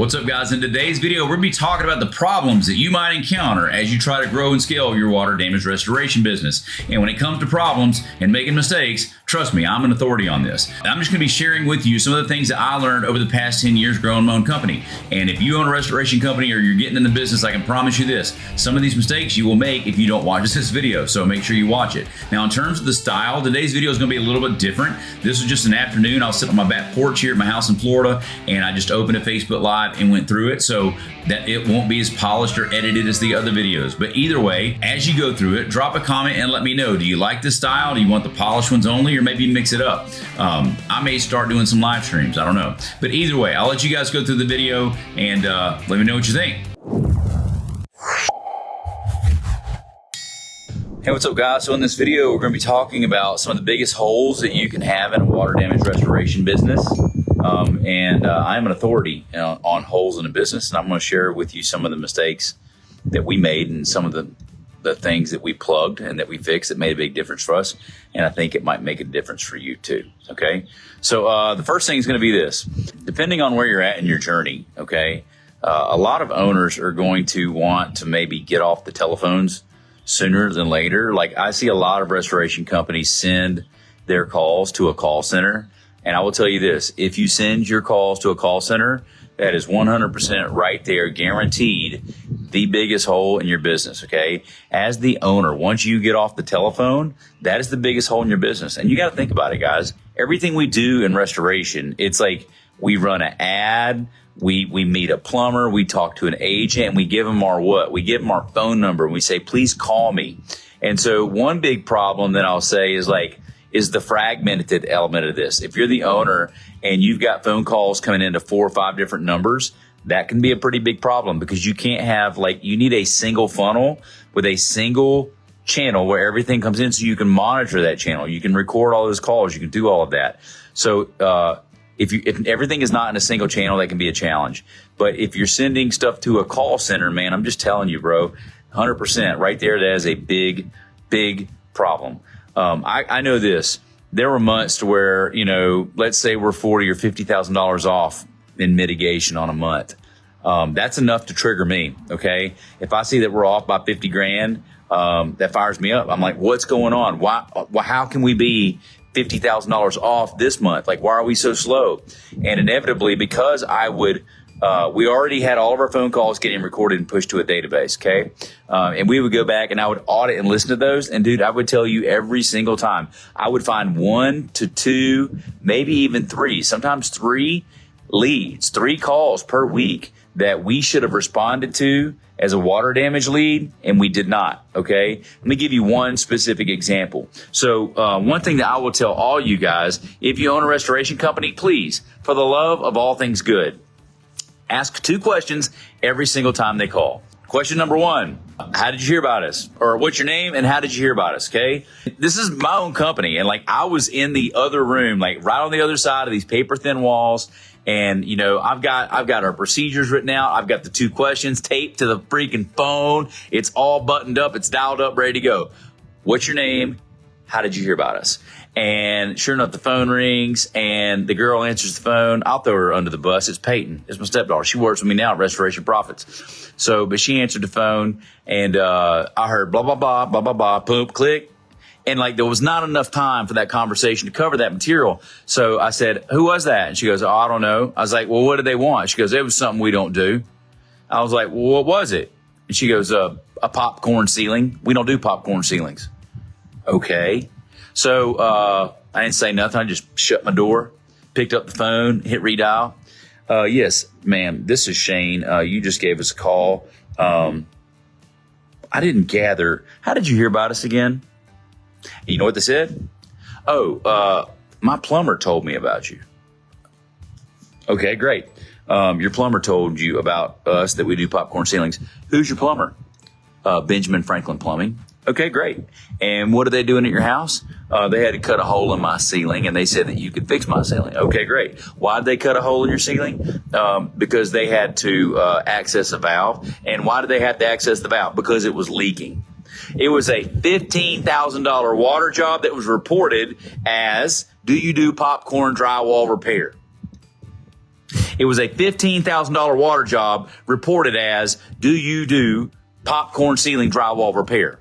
What's up, guys? In today's video, we're going to be talking about the problems that you might encounter as you try to grow and scale your water damage restoration business. And when it comes to problems and making mistakes, trust me, I'm an authority on this. I'm just going to be sharing with you some of the things that I learned over the past 10 years growing my own company. And if you own a restoration company or you're getting in the business, I can promise you this, some of these mistakes you will make if you don't watch this video. So make sure you watch it. Now, in terms of the style, today's video is going to be a little bit different. This was just an afternoon. I was sitting on my back porch here at my house in Florida, and I just opened a Facebook Live and went through it so that it won't be as polished or edited as the other videos. But either way, as you go through it, drop a comment and let me know. Do you like this style? Do you want the polished ones only, or maybe mix it up? I may start doing some live streams. I don't know. But either way, I'll let you guys go through the video and let me know what you think. Hey, what's up, guys? So in this video, we're going to be talking about some of the biggest holes that you can have in a water damage restoration business. I'm an authority on holes in a business, and I'm going to share with you some of the mistakes that we made and some of the things that we plugged and that we fixed that made a big difference for us. And I think it might make a difference for you too. Okay. So the first thing is going to be this. Depending on where you're at in your journey, okay, a lot of owners are going to want to maybe get off the telephones sooner than later. Like, I see a lot of restoration companies send their calls to a call center. And I will tell you this, if you send your calls to a call center, that is 100% right there, guaranteed the biggest hole in your business, okay? As the owner, once you get off the telephone, that is the biggest hole in your business. And you got to think about it, guys. Everything we do in restoration, it's like we run an ad, we meet a plumber, we talk to an agent, we give them our what? We give them our phone number, and we say, please call me. And so one big problem that I'll say is the fragmented element of this. If you're the owner and you've got phone calls coming into 4 or 5 different numbers, that can be a pretty big problem, because you can't have, you need a single funnel with a single channel where everything comes in, so you can monitor that channel. You can record all those calls. You can do all of that. So if everything is not in a single channel, that can be a challenge. But if you're sending stuff to a call center, man, I'm just telling you, bro, 100% right there, that is a big, big problem. I know this. There were months to where, let's say we're $40,000 or $50,000 off in mitigation on a month. That's enough to trigger me. Okay. If I see that we're off by 50 grand, that fires me up. I'm like, what's going on? Why, how can we be $50,000 off this month? Like, why are we so slow? And inevitably, because we already had all of our phone calls getting recorded and pushed to a database, okay? And we would go back and I would audit and listen to those. And dude, I would tell you every single time, I would find 1 to 2, maybe even 3, sometimes 3 leads, 3 calls per week that we should have responded to as a water damage lead, and we did not, okay? Let me give you one specific example. So one thing that I will tell all you guys, if you own a restoration company, please, for the love of all things good, ask 2 questions every single time they call. Question number 1, how did you hear about us? Or what's your name and how did you hear about us, okay? This is my own company, and I was in the other room, right on the other side of these paper thin walls. And, I've got our procedures written out. I've got the 2 questions taped to the freaking phone. It's all buttoned up. It's dialed up, ready to go. What's your name? How did you hear about us? And sure enough, the phone rings and the girl answers the phone. I'll throw her under the bus. It's Peyton. It's my stepdaughter. She works with me now at Restoration Profits. But she answered the phone, and I heard blah, blah, blah, blah, blah, blah, boom, click. And there was not enough time for that conversation to cover that material. So I said, who was that? And she goes, oh, I don't know. I was like, well, what did they want? She goes, it was something we don't do. I was like, well, what was it? And she goes, a popcorn ceiling. We don't do popcorn ceilings. Okay. So I didn't say nothing. I just shut my door, picked up the phone, hit redial. Yes, ma'am, this is Shane. You just gave us a call. I didn't gather. How did you hear about us again? You know what they said? Oh, my plumber told me about you. Okay, great. Your plumber told you about us, that we do popcorn ceilings. Who's your plumber? Benjamin Franklin Plumbing. Okay, great. And what are they doing at your house? They had to cut a hole in my ceiling, and they said that you could fix my ceiling. Okay, great. Why did they cut a hole in your ceiling? Because they had to access a valve. And why did they have to access the valve? Because it was leaking. It was a $15,000 water job that was reported as, do you do popcorn drywall repair? It was a $15,000 water job reported as, do you do popcorn ceiling drywall repair?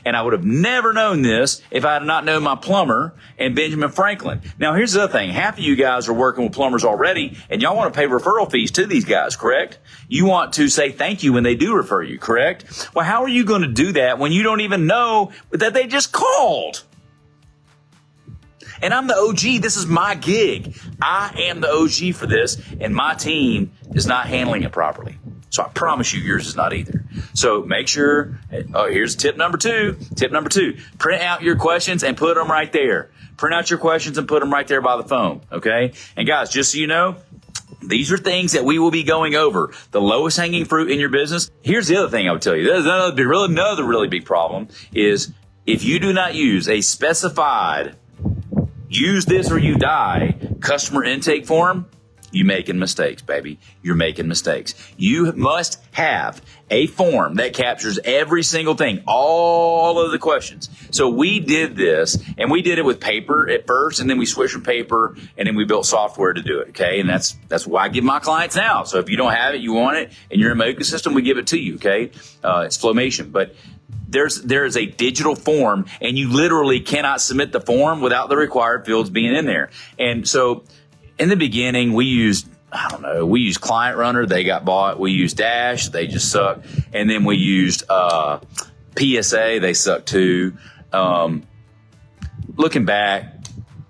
And I would have never known this if I had not known my plumber and Benjamin Franklin. Now, here's the other thing. Half of you guys are working with plumbers already, and y'all want to pay referral fees to these guys, correct? You want to say thank you when they do refer you, correct? Well, how are you going to do that when you don't even know that they just called? And I'm the OG. This is my gig. I am the OG for this, and my team is not handling it properly. So I promise you yours is not either. So make sure, here's tip number two. Tip number two, print out your questions and put them right there. Print out your questions and put them right there by the phone, okay? And guys, just so you know, these are things that we will be going over. The lowest hanging fruit in your business. Here's the other thing I would tell you. There's another really big problem is if you do not use a specified use this or you die customer intake form, you're making mistakes, baby. You're making mistakes. You must have a form that captures every single thing, all of the questions. So we did this, and we did it with paper at first, and then we switched from paper, and then we built software to do it, okay? And that's why I give my clients now. So if you don't have it, you want it, and you're in my ecosystem, we give it to you, okay? It's Flowmation. But there is a digital form, and you literally cannot submit the form without the required fields being in there. And so in the beginning, we used Client Runner. They got bought. We used Dash. They just suck. And then we used PSA. They suck too. Looking back,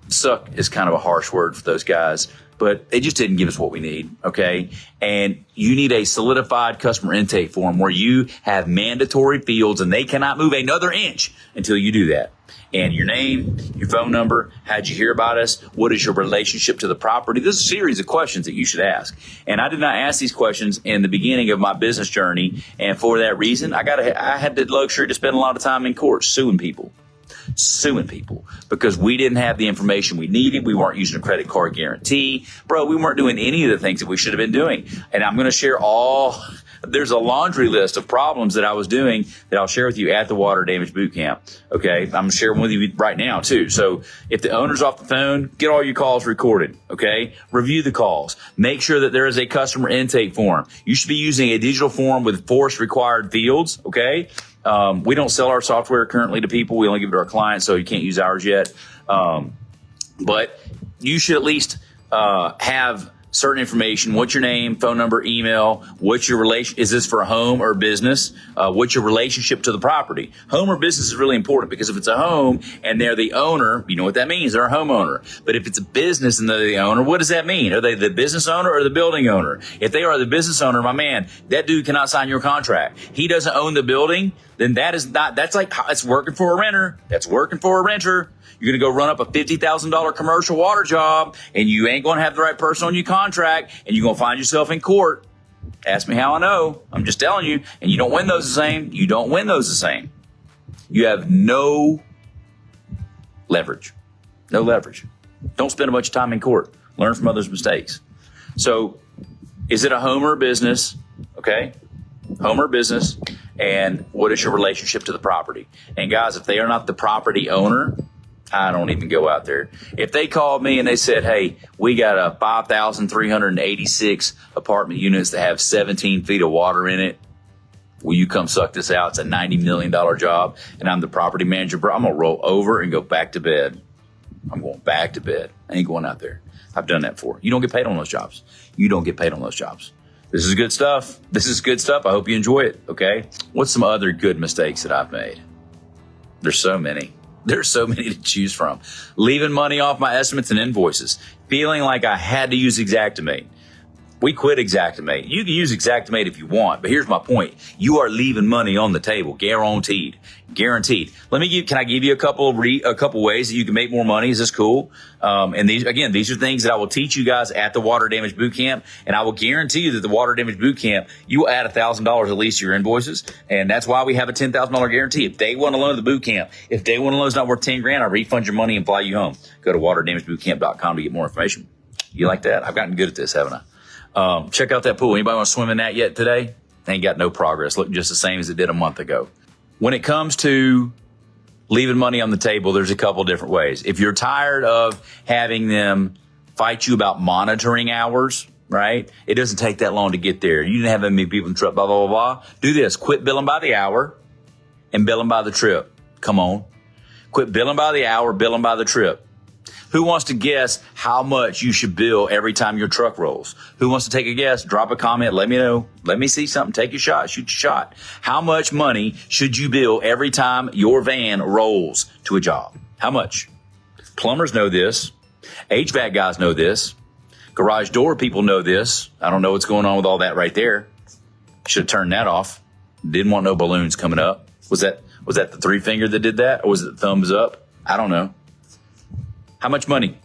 suck is kind of a harsh word for those guys, but it just didn't give us what we need, okay? And you need a solidified customer intake form where you have mandatory fields and they cannot move another inch until you do that. And your name, your phone number, how'd you hear about us? What is your relationship to the property? There's a series of questions that you should ask. And I did not ask these questions in the beginning of my business journey. And for that reason, I had the luxury to spend a lot of time in court suing people because we didn't have the information we needed. We weren't using a credit card guarantee. Bro, we weren't doing any of the things that we should have been doing. And I'm going to share there's a laundry list of problems that I was doing that I'll share with you at the Water Damage Bootcamp. Okay. I'm sharing with you right now too. So if the owner's off the phone, get all your calls recorded. Okay. Review the calls. Make sure that there is a customer intake form. You should be using a digital form with force required fields. Okay. We don't sell our software currently to people. We only give it to our clients, so you can't use ours yet. But you should at least have certain information. What's your name, phone number, email? What's your relation? Is this for a home or business? What's your relationship to the property? Home or business is really important because if it's a home and they're the owner, you know what that means. They're a homeowner. But if it's a business and they're the owner, what does that mean? Are they the business owner or the building owner? If they are the business owner, my man, that dude cannot sign your contract. He doesn't own the building. Then that's like, it's working for a renter. That's working for a renter. You're going to go run up a $50,000 commercial water job and you ain't going to have the right person on your contract and you're going to find yourself in court. Ask me how I know. I'm just telling you. And you don't win those the same. You don't win those the same. You have no leverage. No leverage. Don't spend a bunch of time in court. Learn from others' mistakes. So is it a home or a business? Okay. Home or business. And what is your relationship to the property? And guys, if they are not the property owner, I don't even go out there. If they called me and they said, hey, we got a 5,386 apartment units that have 17 feet of water in it. Will you come suck this out? It's a $90 million job. And I'm the property manager, bro. I'm going to roll over and go back to bed. I'm going back to bed. I ain't going out there. I've done that before. You don't get paid on those jobs. You don't get paid on those jobs. This is good stuff. This is good stuff. I hope you enjoy it. Okay. What's some other good mistakes that I've made? There's so many. There's so many to choose from. Leaving money off my estimates and invoices. Feeling like I had to use Xactimate. We quit Xactimate. You can use Xactimate if you want, but here's my point. You are leaving money on the table, guaranteed. Guaranteed. Can I give you a couple ways that you can make more money? Is this cool? And these are things that I will teach you guys at the Water Damage Bootcamp. And I will guarantee you that the Water Damage Bootcamp, you will add $1,000 at least to your invoices. And that's why we have a $10,000 guarantee. If day one alone of the bootcamp, if day one alone is not worth 10 grand, I refund your money and fly you home. Go to waterdamagebootcamp.com to get more information. You like that? I've gotten good at this, haven't I? Check out that pool. Anybody want to swim in that yet today? Ain't got no progress. Look just the same as it did a month ago. When it comes to leaving money on the table, there's a couple different ways. If you're tired of having them fight you about monitoring hours, right? It doesn't take that long to get there. You didn't have that many people in the truck, blah, blah, blah, blah. Do this. Quit billing by the hour and billing by the trip. Come on. Quit billing by the hour, billing by the trip. Who wants to guess how much you should bill every time your truck rolls? Who wants to take a guess? Drop a comment. Let me know. Let me see something. Take your shot. Shoot your shot. How much money should you bill every time your van rolls to a job? How much? Plumbers know this. HVAC guys know this. Garage door people know this. I don't know what's going on with all that right there. Should have turned that off. Didn't want no balloons coming up. Was that the three finger that did that? Or was it the thumbs up? I don't know. How much money?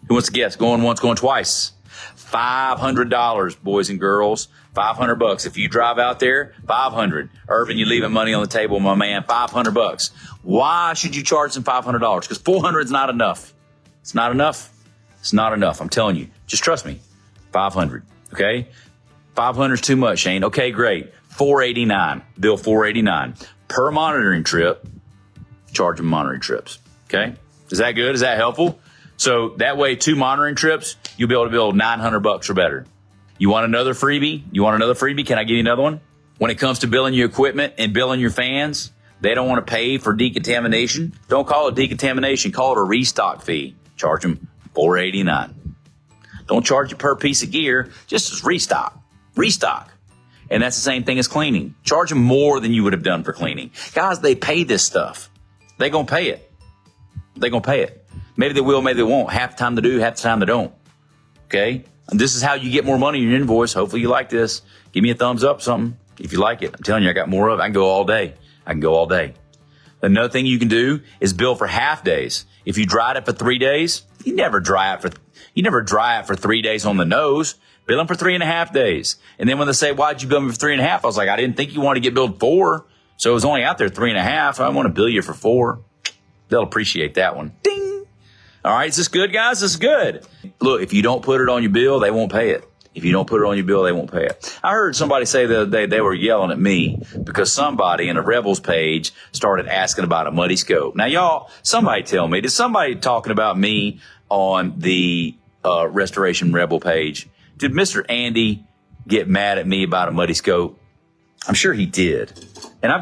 Who wants to guess? Going once, going twice. $500, boys and girls. $500. If you drive out there, $500. Urban, you leaving money on the table, my man. $500. Why should you charge them $500? Because $400 is not enough. It's not enough. It's not enough. I'm telling you. Just trust me. $500. Okay? $500 is too much, Shane. Okay, great. $489. Bill $489 per monitoring trip. Charge them monitoring trips. Okay? Is that good? Is that helpful? So that way, 2 monitoring trips, you'll be able to bill $900 or better. You want another freebie? Can I give you another one? When it comes to billing your equipment and billing your fans, they don't want to pay for decontamination. Don't call it decontamination. Call it a restock fee. Charge them $489. Don't charge you per piece of gear. Just restock. And that's the same thing as cleaning. Charge them more than you would have done for cleaning. Guys, they pay this stuff. They're going to pay it. Maybe they will, maybe they won't. Half the time they do, half the time they don't. Okay? And this is how you get more money in your invoice. Hopefully you like this. Give me a thumbs up, something, if you like it. I'm telling you, I got more of it. I can go all day. Another thing you can do is bill for half days. If you dried it for 3 days, you never dry it for 3 days on the nose. Bill them for 3.5 days. And then when they say, why'd you bill me for 3.5? I was like, I didn't think you wanted to get billed 4. So it was only out there 3.5. I want to bill you for 4. They'll appreciate that one. Ding. All right. Is this good, guys? This is good. Look, if you don't put it on your bill, they won't pay it. I heard somebody say the other day they were yelling at me because somebody in a Rebels page started asking about a muddy scope. Now, y'all, somebody tell me, did somebody talking about me on the Restoration Rebel page? Did Mr. Andy get mad at me about a muddy scope? I'm sure he did. And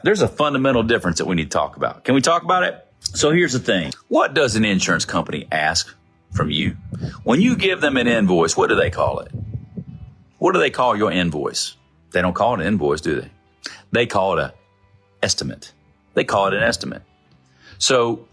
there's a fundamental difference that we need to talk about. Can we talk about it? So here's the thing. What does an insurance company ask from you? When you give them an invoice, what do they call it? What do they call your invoice? They don't call it an invoice, do they? They call it an estimate. So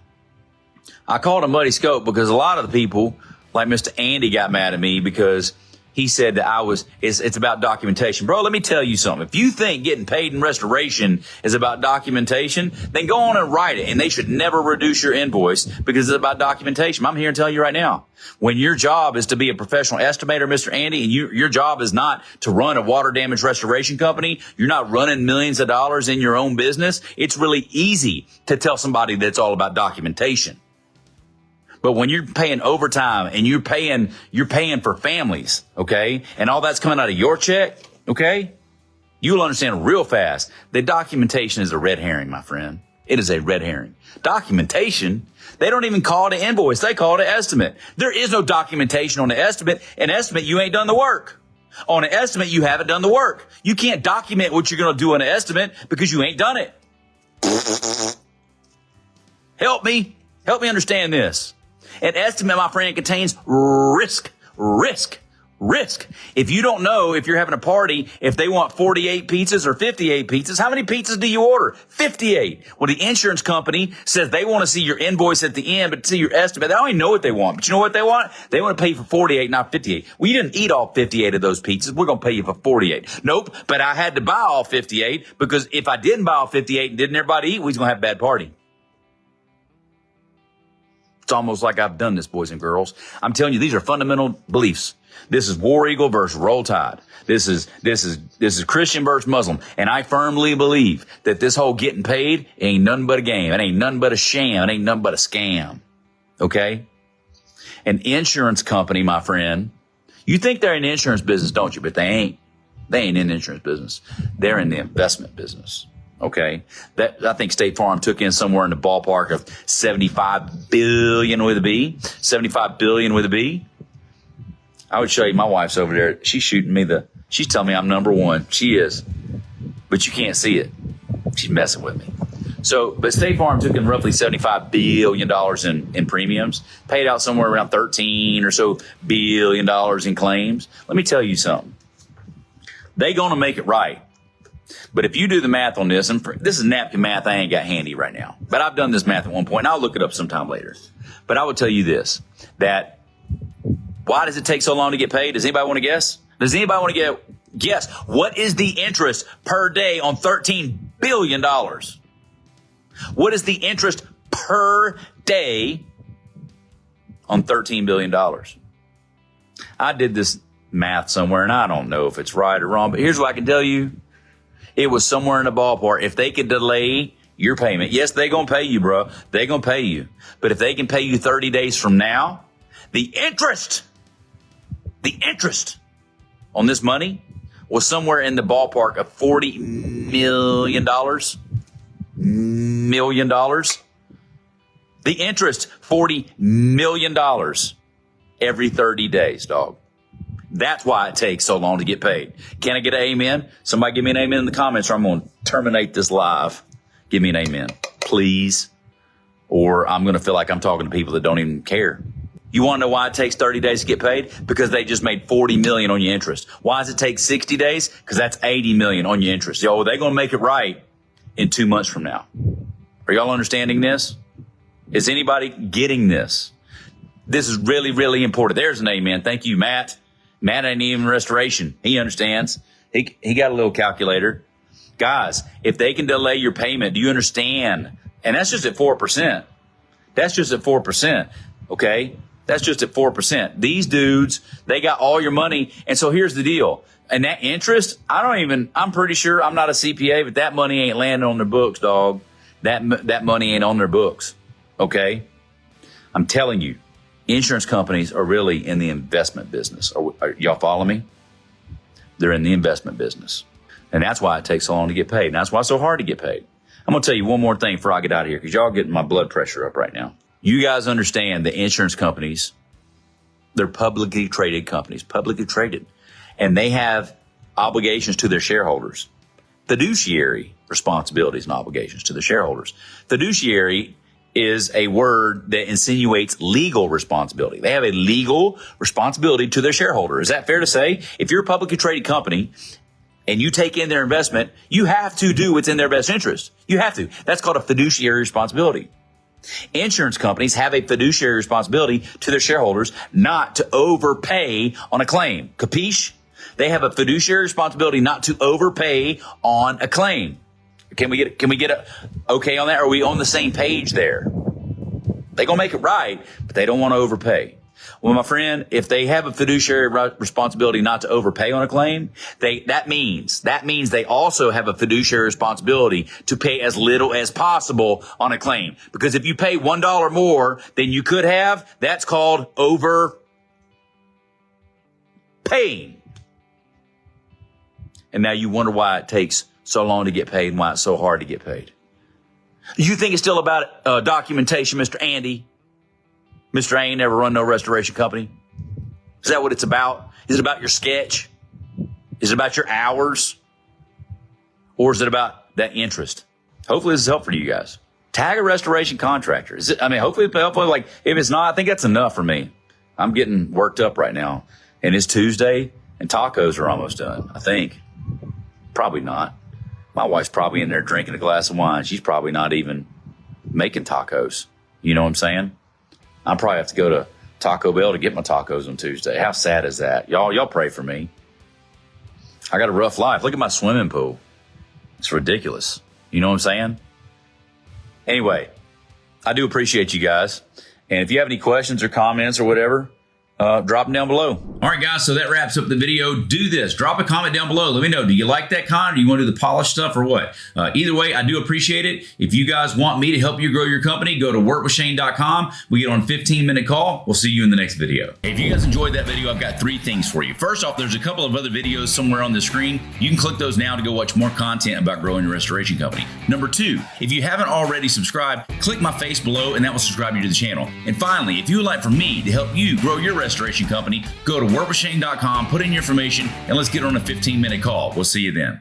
I call it a muddy scope because a lot of the people, like Mr. Andy, got mad at me because he said that it's about documentation. Bro, let me tell you something. If you think getting paid in restoration is about documentation, then go on and write it. And they should never reduce your invoice because it's about documentation. I'm here to tell you right now. When your job is to be a professional estimator, Mr. Andy, and your job is not to run a water damage restoration company, you're not running millions of dollars in your own business, it's really easy to tell somebody that it's all about documentation. But when you're paying overtime and you're paying for families, okay, and all that's coming out of your check, okay, you'll understand real fast that documentation is a red herring, my friend. It is a red herring. Documentation, they don't even call it an invoice. They call it an estimate. There is no documentation on the estimate. An estimate, you ain't done the work. On an estimate, you haven't done the work. You can't document what you're going to do on an estimate because you ain't done it. Help me understand this. An estimate, my friend, contains risk. If you don't know, if you're having a party, if they want 48 pizzas or 58 pizzas, how many pizzas do you order? 58. Well, the insurance company says they want to see your invoice at the end, but to see your estimate, they don't even know what they want. But you know what they want? They want to pay you for 48, not 58. Well, you didn't eat all 58 of those pizzas. We're going to pay you for 48. Nope. But I had to buy all 58 because if I didn't buy all 58 and didn't everybody eat, we was going to have a bad party. It's almost like I've done this, boys and girls. I'm telling you, these are fundamental beliefs. This is War Eagle versus Roll Tide. This is Christian versus Muslim. And I firmly believe that this whole getting paid ain't nothing but a game. It ain't nothing but a sham. It ain't nothing but a scam. Okay? An insurance company, my friend, you think they're in the insurance business, don't you? But they ain't. They ain't in the insurance business. They're in the investment business. Okay. I think State Farm took in somewhere in the ballpark of 75 billion with a B. 75 billion with a B. I would show you, my wife's over there. She's shooting me she's telling me I'm number one. She is. But you can't see it. She's messing with me. So, but State Farm took in roughly $75 billion in premiums, paid out somewhere around $13 or so billion in claims. Let me tell you something. They going to make it right. But if you do the math on this, and this is napkin math I ain't got handy right now, but I've done this math at one point, and I'll look it up sometime later. But I would tell you this, that why does it take so long to get paid? Does anybody want to guess? Does anybody want to guess? What is the interest per day on $13 billion? What is the interest per day on $13 billion? I did this math somewhere, and I don't know if it's right or wrong, but here's what I can tell you. It was somewhere in the ballpark. If they could delay your payment, yes, they're going to pay you, bro. They're going to pay you. But if they can pay you 30 days from now, the interest on this money was somewhere in the ballpark of $40 million. The interest, $40 million every 30 days, dog. That's why it takes so long to get paid. Can I get an amen? Somebody give me an amen in the comments, or I'm going to terminate this live. Give me an amen, please. Or I'm going to feel like I'm talking to people that don't even care. You want to know why it takes 30 days to get paid? Because they just made $40 million on your interest. Why does it take 60 days? Because that's $80 million on your interest. Yo, they're going to make it right in 2 months from now. Are y'all understanding this? Is anybody getting this? This is really, really important. There's an amen. Thank you, Matt. Matt ain't even restoration. He understands. He got a little calculator. Guys, if they can delay your payment, do you understand? And that's just at 4%. That's just at 4%. Okay? That's just at 4%. These dudes, they got all your money. And so here's the deal. And that interest, I'm pretty sure, I'm not a CPA, but that money ain't landing on their books, dog. That money ain't on their books. Okay? I'm telling you, insurance companies are really in the investment business. Are y'all follow me? They're in the investment business. And that's why it takes so long to get paid. And that's why it's so hard to get paid. I'm going to tell you one more thing before I get out of here, because y'all getting my blood pressure up right now. You guys understand the insurance companies, they're publicly traded companies, publicly traded. And they have obligations to their shareholders. Fiduciary responsibilities and obligations to the shareholders. Fiduciary is a word that insinuates legal responsibility. They have a legal responsibility to their shareholder. Is that fair to say? If you're a publicly traded company and you take in their investment, you have to do what's in their best interest. You have to. That's called a fiduciary responsibility. Insurance companies have a fiduciary responsibility to their shareholders not to overpay on a claim. Capiche? They have a fiduciary responsibility not to overpay on a claim. Can we get a okay on that? Are we on the same page there? They gonna make it right, but they don't want to overpay. Well, my friend, if they have a fiduciary responsibility not to overpay on a claim, that means they also have a fiduciary responsibility to pay as little as possible on a claim. Because if you pay $1 more than you could have, that's called overpaying. And now you wonder why it takes so long to get paid and why it's so hard to get paid. You think it's still about documentation, Mr. Andy? Mr. A ain't never run no restoration company. Is that what it's about? Is it about your sketch? Is it about your hours? Or is it about that interest? Hopefully this is helpful for you guys. Tag a restoration contractor. Hopefully it's helpful. Like, if it's not, I think that's enough for me. I'm getting worked up right now. And it's Tuesday and tacos are almost done, I think. Probably not. My wife's probably in there drinking a glass of wine. She's probably not even making tacos. You know what I'm saying? I probably have to go to Taco Bell to get my tacos on Tuesday. How sad is that? Y'all pray for me. I got a rough life. Look at my swimming pool. It's ridiculous. You know what I'm saying? Anyway, I do appreciate you guys. And if you have any questions or comments or whatever, drop them down below. All right, guys, so that wraps up the video. Do this. Drop a comment down below. Let me know. Do you like that kind, or do you want to do the polished stuff, or what? Either way, I do appreciate it. If you guys want me to help you grow your company, go to workwithshane.com. We get on a 15-minute call. We'll see you in the next video. Hey, if you guys enjoyed that video, I've got 3 things for you. First off, there's a couple of other videos somewhere on the screen. You can click those now to go watch more content about growing your restoration company. Number 2, if you haven't already subscribed, click my face below, and that will subscribe you to the channel. And finally, if you would like for me to help you grow your restoration company, go to workwithshane.com, put in your information, and let's get on a 15-minute call. We'll see you then.